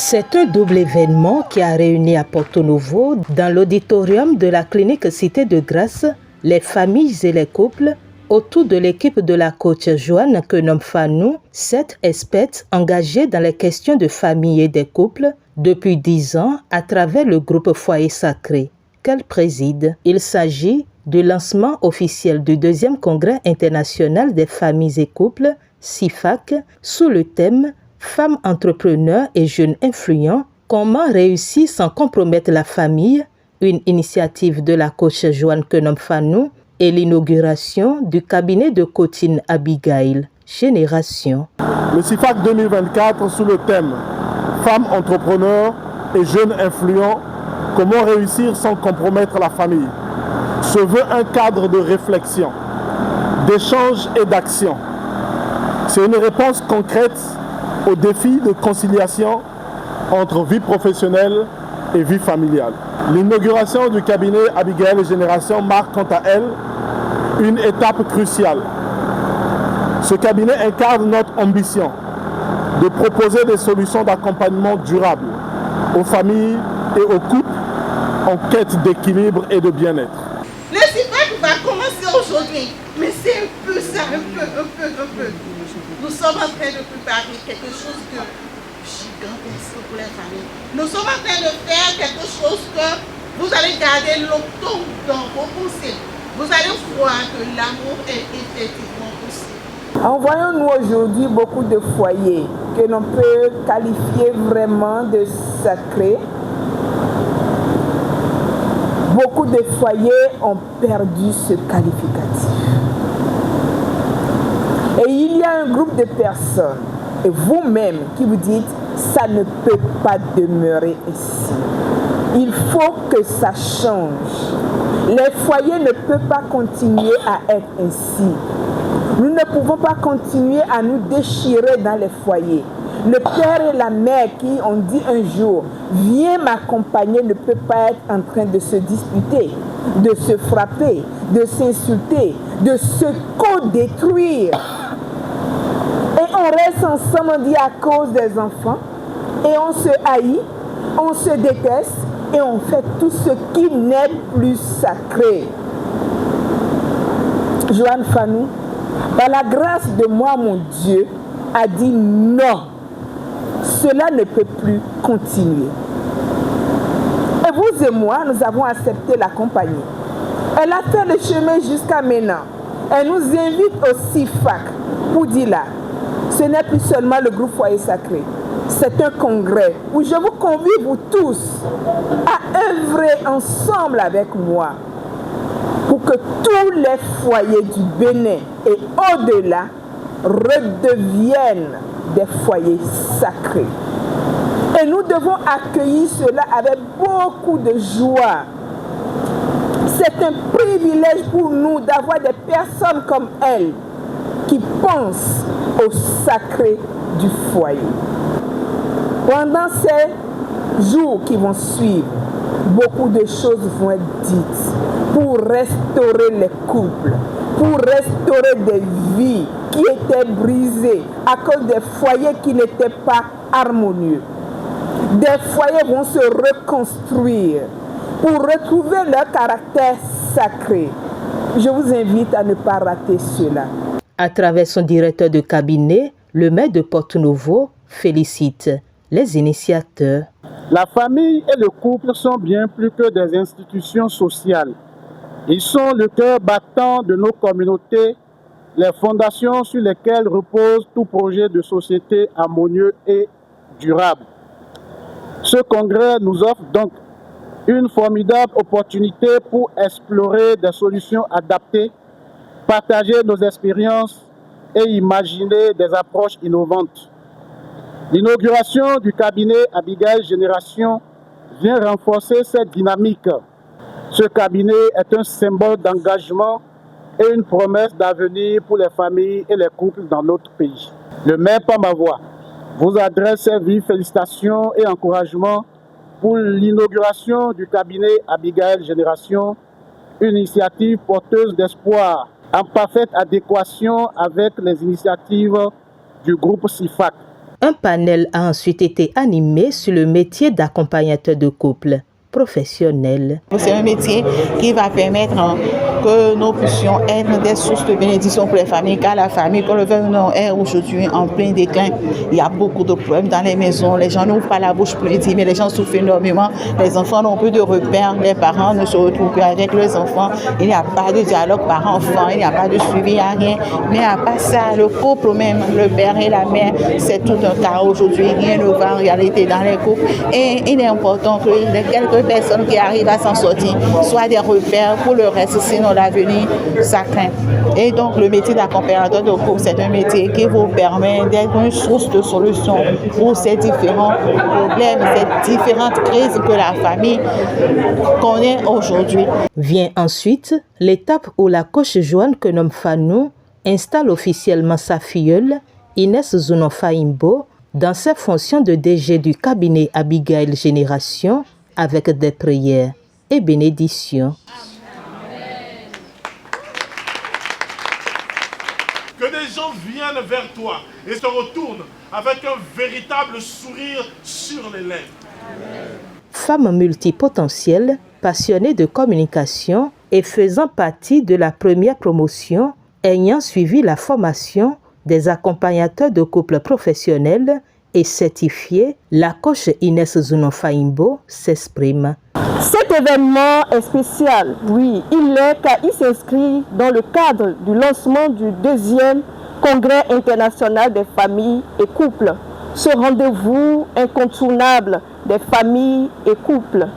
C'est un double événement qui a réuni à Porto Novo, dans l'auditorium de la clinique Cité de Grâce, les familles et les couples autour de l'équipe de la coach Joanne Kenom-Fanou, 7 experts engagés dans les questions de famille et des couples depuis 10 ans à travers le groupe Foyer Sacré qu'elle préside. Il s'agit du lancement officiel du 2e congrès international des familles et couples, CIFAC, sous le thème Femmes entrepreneurs et jeunes influents, comment réussir sans compromettre la famille, une initiative de la coach Joanne Kenom-Fanou et l'inauguration du cabinet de coaching Abigail Génération. Le CIFAC 2024 sous le thème Femmes entrepreneurs et jeunes influents, comment réussir sans compromettre la famille, se veut un cadre de réflexion, d'échange et d'action. C'est une réponse concrète au défi de conciliation entre vie professionnelle et vie familiale. L'inauguration du cabinet Abigail Génération marque quant à elle une étape cruciale. Ce cabinet incarne notre ambition de proposer des solutions d'accompagnement durable aux familles et aux couples en quête d'équilibre et de bien-être. Le CIFAC va commencer aujourd'hui, mais c'est un peu ça, un peu. Nous sommes en train de préparer quelque chose de gigantesque pour les familles. Nous sommes en train de faire quelque chose que vous allez garder longtemps dans vos pensées. Vous allez voir que l'amour est effectivement possible. En voyant nous aujourd'hui beaucoup de foyers que l'on peut qualifier vraiment de sacrés, beaucoup de foyers ont perdu ce qualificatif. Et il y a un groupe de personnes, et vous-même, qui vous dites, ça ne peut pas demeurer ici. Il faut que ça change. Les foyers ne peuvent pas continuer à être ainsi. Nous ne pouvons pas continuer à nous déchirer dans les foyers. Le père et la mère qui ont dit un jour, viens m'accompagner, ne peut pas être en train de se disputer, de se frapper, de s'insulter, de se co-détruire. Et on reste ensemble, on dit à cause des enfants, et on se haït, on se déteste, et on fait tout ce qui n'est plus sacré. Joanne Fanou, par la grâce de moi, mon Dieu, a dit non. Cela ne peut plus continuer. Et vous et moi, nous avons accepté l'accompagner. Elle a fait le chemin jusqu'à maintenant. Elle nous invite au CIFAC pour dire là, ce n'est plus seulement le groupe Foyer Sacré. C'est un congrès où je vous convie, vous tous, à œuvrer ensemble avec moi pour que tous les foyers du Bénin et au-delà redeviennent des foyers sacrés. Et nous devons accueillir cela avec beaucoup de joie. C'est un privilège pour nous d'avoir des personnes comme elle qui pensent au sacré du foyer. Pendant ces jours qui vont suivre, beaucoup de choses vont être dites pour restaurer les couples, pour restaurer des vies qui étaient brisées à cause des foyers qui n'étaient pas harmonieux. Des foyers vont se reconstruire pour retrouver leur caractère sacré. Je vous invite à ne pas rater cela. À travers son directeur de cabinet, le maire de Porto Novo félicite les initiateurs. La famille et le couple sont bien plus que des institutions sociales. Ils sont le cœur battant de nos communautés, les fondations sur lesquelles repose tout projet de société harmonieux et durable. Ce congrès nous offre donc une formidable opportunité pour explorer des solutions adaptées, partager nos expériences et imaginer des approches innovantes. L'inauguration du cabinet Abigail Génération vient renforcer cette dynamique. Ce cabinet est un symbole d'engagement et une promesse d'avenir pour les familles et les couples dans notre pays. Le maire Pamavoie vous adresse ses vives félicitations et encouragements pour l'inauguration du cabinet Abigail Génération, une initiative porteuse d'espoir en parfaite adéquation avec les initiatives du groupe CIFAC. Un panel a ensuite été animé sur le métier d'accompagnateur de couple professionnel. C'est un métier qui va permettre que nous puissions être des sources de bénédiction pour les familles, car la famille, qu'on le veuille ou non, est aujourd'hui en plein déclin. Il y a beaucoup de problèmes dans les maisons, les gens n'ouvrent pas la bouche pour le dire, mais les gens souffrent énormément. Les enfants n'ont plus de repères, les parents ne se retrouvent plus avec leurs enfants, il n'y a pas de dialogue parent-enfant, il n'y a pas de suivi, il n'y a rien. Mais à part ça, le couple même, le père et la mère, c'est tout un cas aujourd'hui, rien ne va en réalité dans les couples. Et il est important que les quelques personnes qui arrivent à s'en sortir soient des repères pour le reste, sinon l'avenir, ça craint. Et donc le métier d'accompagnateur de couple, c'est un métier qui vous permet d'être une source de solution pour ces différents problèmes, ces différentes crises que la famille connaît aujourd'hui. Vient ensuite l'étape où la coach Joanne Kenom Fanou installe officiellement sa filleule, Inès Zounon Fahimbo, dans ses fonctions de DG du cabinet Abigail Génération, avec des prières et bénédictions. Que des gens viennent vers toi et se retournent avec un véritable sourire sur les lèvres. Femme multipotentielle, passionnée de communication et faisant partie de la première promotion, ayant suivi la formation des accompagnateurs de couples professionnels et certifiée, la coach Inès Zounon Fahimbo s'exprime. Cet événement est spécial, oui, il l'est car il s'inscrit dans le cadre du lancement du 2e Congrès international des familles et couples. Ce rendez-vous incontournable des familles et couples.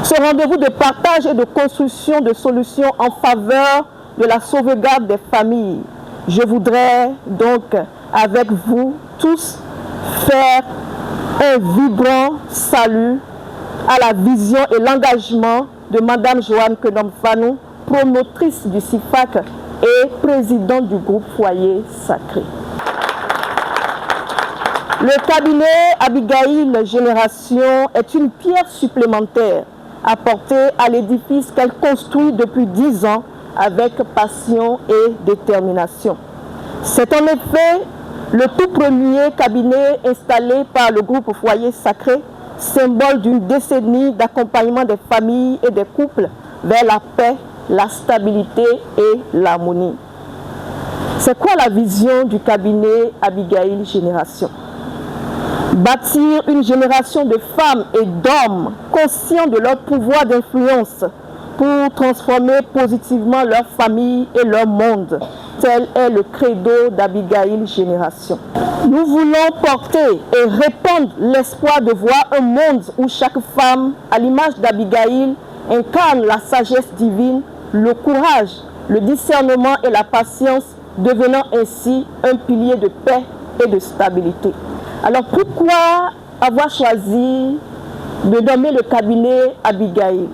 Ce rendez-vous de partage et de construction de solutions en faveur de la sauvegarde des familles. Je voudrais donc, avec vous tous, faire un vibrant salut à la vision et l'engagement de Madame Joanne Kenom Fanou, promotrice du CIFAC et présidente du groupe Foyer Sacré. Le cabinet Abigail Génération est une pierre supplémentaire apportée à l'édifice qu'elle construit depuis 10 ans avec passion et détermination. C'est en effet le tout premier cabinet installé par le groupe Foyer Sacré, symbole d'une décennie d'accompagnement des familles et des couples vers la paix, la stabilité et l'harmonie. C'est quoi la vision du cabinet Abigail Génération? Bâtir une génération de femmes et d'hommes conscients de leur pouvoir d'influence pour transformer positivement leur famille et leur monde. Tel est le credo d'Abigail Génération. Nous voulons porter et répandre l'espoir de voir un monde où chaque femme, à l'image d'Abigail, incarne la sagesse divine, le courage, le discernement et la patience, devenant ainsi un pilier de paix et de stabilité. Alors pourquoi avoir choisi de nommer le cabinet Abigail?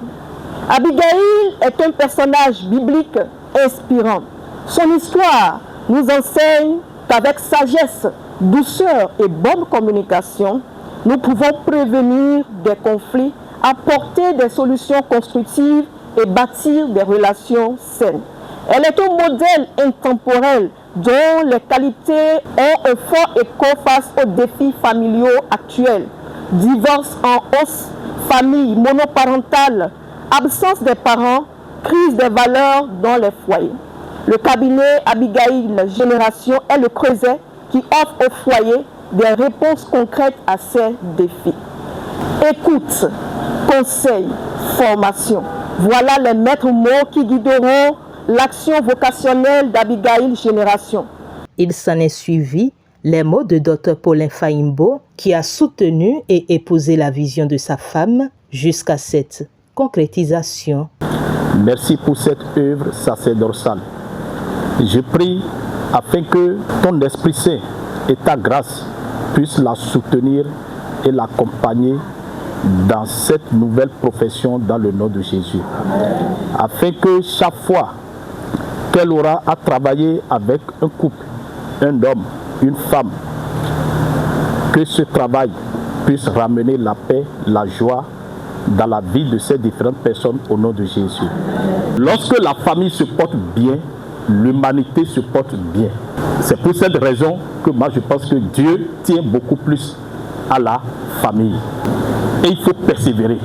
Abigail est un personnage biblique inspirant. Son histoire nous enseigne qu'avec sagesse, douceur et bonne communication, nous pouvons prévenir des conflits, apporter des solutions constructives et bâtir des relations saines. Elle est un modèle intemporel dont les qualités ont un fort écho face aux défis familiaux actuels. Divorce en hausse, famille monoparentale, absence des parents, crise des valeurs dans les foyers. Le cabinet Abigail Génération est le creuset qui offre aux foyers des réponses concrètes à ces défis. Écoute, conseil, formation. Voilà les maîtres mots qui guideront l'action vocationnelle d'Abigail Génération. Il s'en est suivi les mots de Dr Paulin Fahimbo qui a soutenu et épousé la vision de sa femme jusqu'à cette concrétisation. Merci pour cette œuvre sacerdotale. Je prie afin que ton Esprit Saint et ta grâce puissent la soutenir et l'accompagner dans cette nouvelle profession dans le nom de Jésus. Afin que chaque fois qu'elle aura à travailler avec un couple, un homme, une femme, que ce travail puisse ramener la paix, la joie dans la vie de ces différentes personnes au nom de Jésus. Lorsque la famille se porte bien, l'humanité se porte bien. C'est pour cette raison que moi je pense que Dieu tient beaucoup plus à la famille. Et il faut persévérer.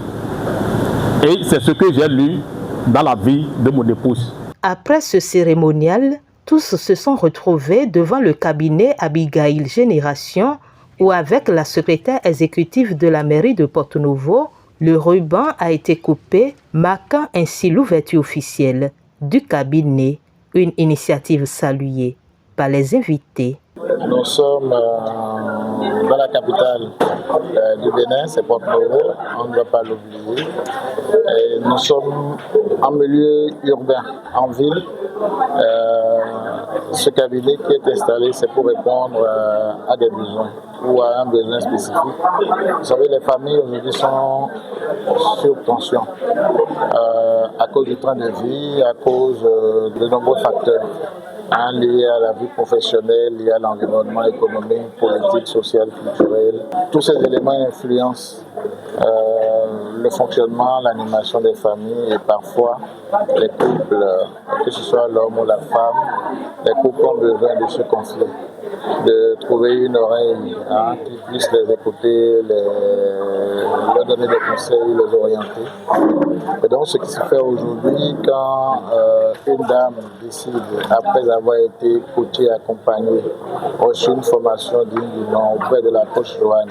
Et c'est ce que j'ai lu dans la vie de mon épouse. Après ce cérémonial, tous se sont retrouvés devant le cabinet Abigail Génération où avec la secrétaire exécutive de la mairie de Porto-Novo, le ruban a été coupé, marquant ainsi l'ouverture officielle du cabinet, une initiative saluée par les invités. Nous sommes dans la capitale du Bénin, c'est Porto-Novo, on ne doit pas l'oublier. Nous sommes en milieu urbain, en ville. Ce cabinet qui est installé, c'est pour répondre à des besoins ou à un besoin spécifique. Vous savez, les familles aujourd'hui sont sur tension à cause du train de vie, à cause de nombreux facteurs. Liés à la vie professionnelle, liés à l'environnement économique, politique, social, culturel. Tous ces éléments influencent le fonctionnement, l'animation des familles et parfois les couples, que ce soit l'homme ou la femme, les couples ont besoin de se confier, de trouver une oreille qui puisse les écouter, leur donner des conseils, les orienter. Et donc ce qui se fait aujourd'hui quand une dame décide, après avoir été coachée, accompagnée, reçu une formation digne du nom auprès de la coach Joanne,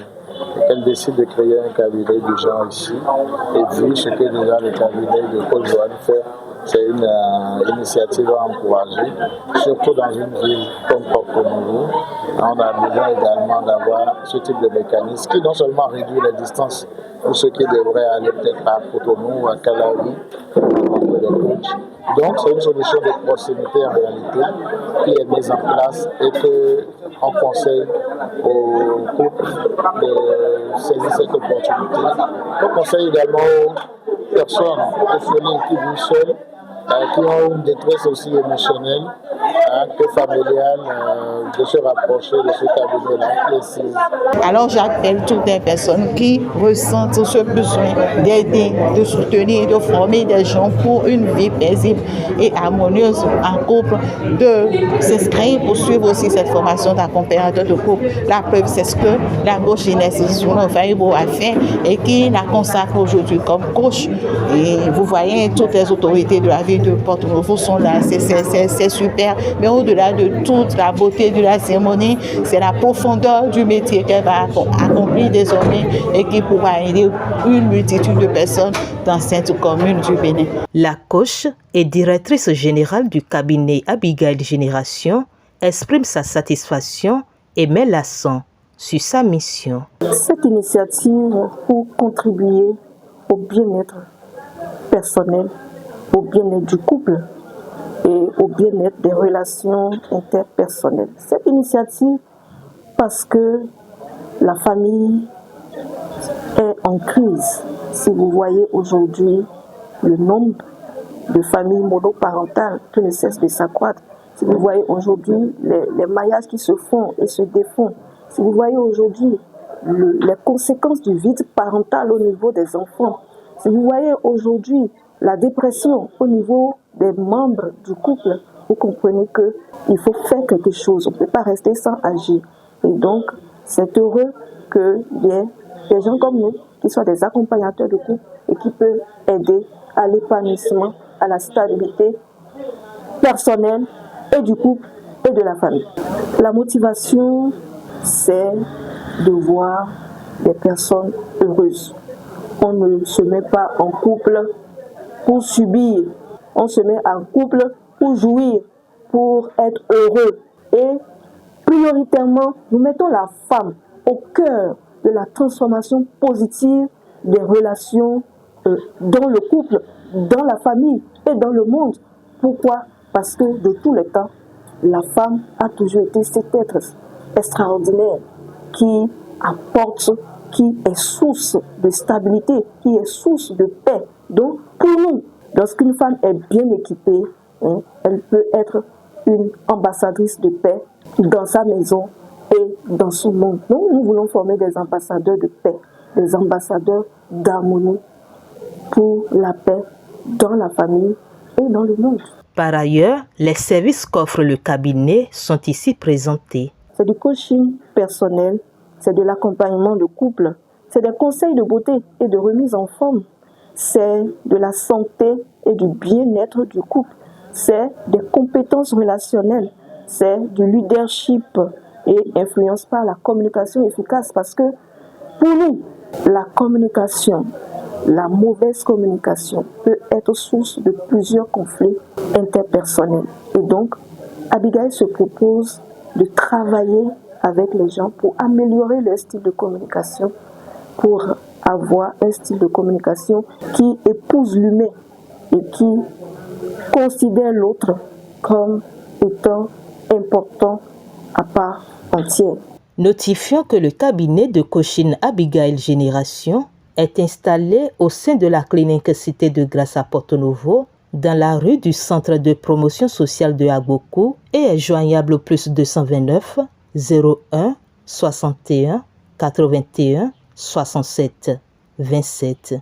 et qu'elle décide de créer un cabinet du genre ici, et vu ce que déjà le cabinet de coach Joanne fait, c'est une initiative à encourager, surtout dans une ville comme Porto-Novo. On a besoin également d'avoir ce type de mécanisme qui non seulement réduit les distances pour ceux qui devraient aller peut-être à Porto-Novo ou à Calavi, donc c'est une solution de proximité en réalité qui est mise en place et qu'on conseille aux couples de saisir cette opportunité. On conseille également aux personnes orphelines qui vivent seules, qui ont une détresse aussi émotionnelle que familiale, de se rapprocher de ce cabinet-là. Alors j'appelle toutes les personnes qui ressentent ce besoin d'aider, de soutenir, de former des gens pour une vie paisible et harmonieuse en couple, de s'inscrire pour suivre aussi cette formation d'accompagnateur de couple. La preuve, c'est ce que la coach Genesis Faibo a fait et qui la consacre aujourd'hui comme coach. Et vous voyez, toutes les autorités de la ville de Porto-Novo sont là, c'est super. Mais au-delà de toute la beauté de la cérémonie, c'est la profondeur du métier qu'elle va accomplir désormais et qui pourra aider une multitude de personnes dans cette commune du Bénin. La coach et directrice générale du cabinet Abigail Génération exprime sa satisfaction et met l'accent sur sa mission. Cette initiative pour contribuer au bien-être personnel, au bien-être du couple et au bien-être des relations interpersonnelles. Cette initiative parce que la famille est en crise. Si vous voyez aujourd'hui le nombre de familles monoparentales qui ne cesse de s'accroître, si vous voyez aujourd'hui les mariages qui se font et se défont, si vous voyez aujourd'hui les conséquences du vide parental au niveau des enfants, si vous voyez aujourd'hui la dépression au niveau des membres du couple, vous comprenez qu'il faut faire quelque chose. On ne peut pas rester sans agir. Et donc, c'est heureux qu'il y ait des gens comme nous qui soient des accompagnateurs de couple et qui peuvent aider à l'épanouissement, à la stabilité personnelle et du couple et de la famille. La motivation, c'est de voir des personnes heureuses. On ne se met pas en couple pour subir, on se met en couple pour jouir, pour être heureux. Et prioritairement, nous mettons la femme au cœur de la transformation positive des relations dans le couple, dans la famille et dans le monde. Pourquoi? Parce que de tous les temps, la femme a toujours été cet être extraordinaire qui apporte, qui est source de stabilité, qui est source de paix. Donc, pour nous, lorsqu'une femme est bien équipée, elle peut être une ambassadrice de paix dans sa maison et dans son monde. Donc, nous voulons former des ambassadeurs de paix, des ambassadeurs d'harmonie pour la paix dans la famille et dans le monde. Par ailleurs, les services qu'offre le cabinet sont ici présentés. C'est du coaching personnel, c'est de l'accompagnement de couple, c'est des conseils de beauté et de remise en forme, c'est de la santé et du bien-être du couple, c'est des compétences relationnelles, c'est du leadership et influence par la communication efficace parce que pour nous, la communication, la mauvaise communication peut être source de plusieurs conflits interpersonnels. Et donc, Abigail se propose de travailler avec les gens pour améliorer leur style de communication, pour avoir un style de communication qui épouse l'humain et qui considère l'autre comme étant important à part entière. Notifiant que le cabinet de coaching Abigail Génération est installé au sein de la clinique Cité de Grâce à Porto-Novo, dans la rue du Centre de promotion sociale de Agbokou et est joignable au plus 229 01 61 81 67 27.